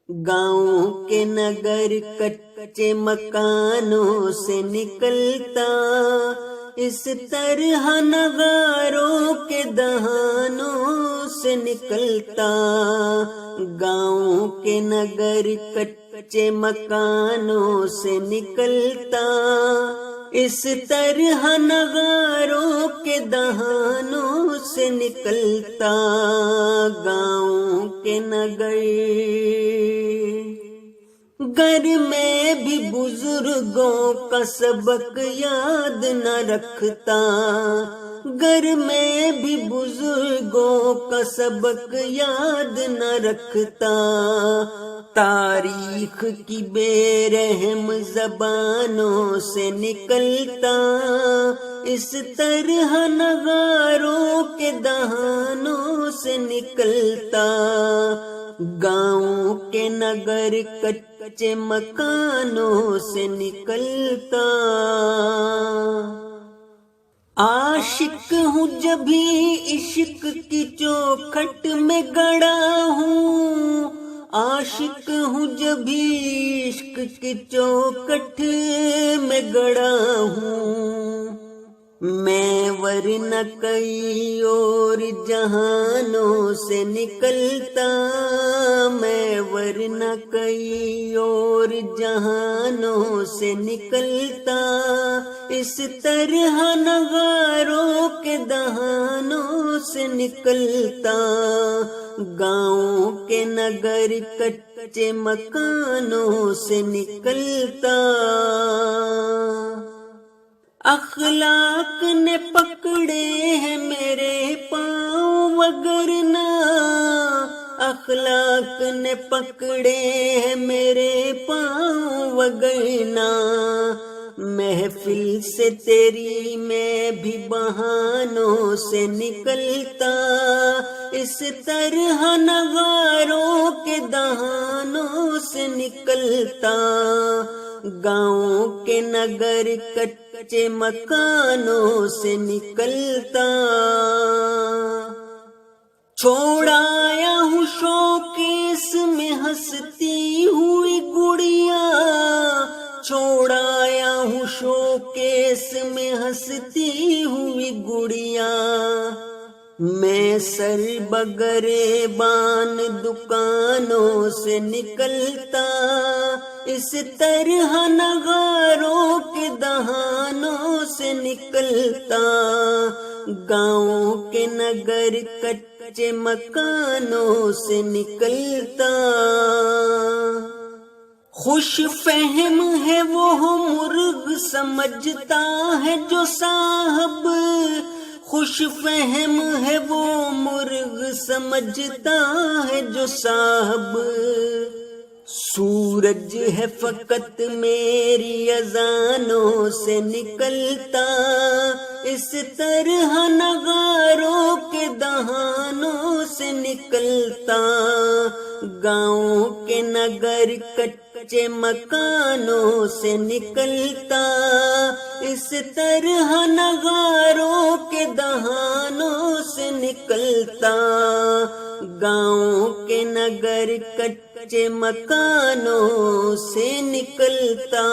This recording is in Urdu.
گاؤں کے نگر کچے مکانوں سے نکلتا، اس طرح نغاروں کے دہانوں سے نکلتا۔ گاؤں کے نگر کچے مکانوں سے نکلتا، اس طرح نغاروں کے دہانوں سے نکلتا۔ گاؤں کے نگر گھر میں بھی بزرگوں کا سبق یاد نہ رکھتا، گھر میں بھی بزرگوں کا سبق یاد نہ رکھتا۔ تاریخ کی بے رحم زبانوں سے نکلتا، اس طرح نغاروں کے دہانوں سے نکلتا۔ گاؤں کے نگر کچے مکانوں سے نکلتا۔ عاشق ہوں جبھی عشق کی چوکھٹ میں گڑا ہوں، عاشق ہوں جبھی عشق کی چوکھٹ میں گڑا ہوں۔ میں ورنہ کئی اور جہانوں سے نکلتا، میں ورنہ کئی اور جہانوں سے نکلتا۔ اس طرح نغاروں کے دہانوں سے نکلتا۔ گاؤں کے نگر کچے مکانوں سے نکلتا۔ اخلاق نے پکڑے ہیں میرے پاؤں وگرنہ، اخلاق نے پکڑے ہیں میرے پاؤں وگرنہ۔ محفل سے تیری میں بھی بہانوں سے نکلتا، اس طرح نغاروں کے دہانوں سے نکلتا۔ گاؤں کے نگر کچے مکانوں سے نکلتا۔ چھوڑایا ہوں شوکیس میں ہنستی ہوئی گڑیا، چھوڑایا ہوں شوکیس میں ہنستی ہوئی گڑیا۔ میں سر بگرے بان دکانوں سے نکلتا، اس طرح نغاروں کے دہانوں سے نکلتا۔ گاؤں کے نگر کچے مکانوں سے نکلتا۔ خوش فہم ہے وہ مرغ سمجھتا ہے جو صاحب، خوش فہم ہے وہ مرغ سمجھتا ہے جو صاحب۔ سورج ہے فقط میری اذانوں سے نکلتا، اس طرح نغاروں کے دہانوں سے نکلتا۔ گاؤں کے نگر کچے مکانوں سے نکلتا، اس طرح نغاروں کے دہانوں سے نکلتا۔ گاؤں کے نگر کچے مکانوں سے نکلتا۔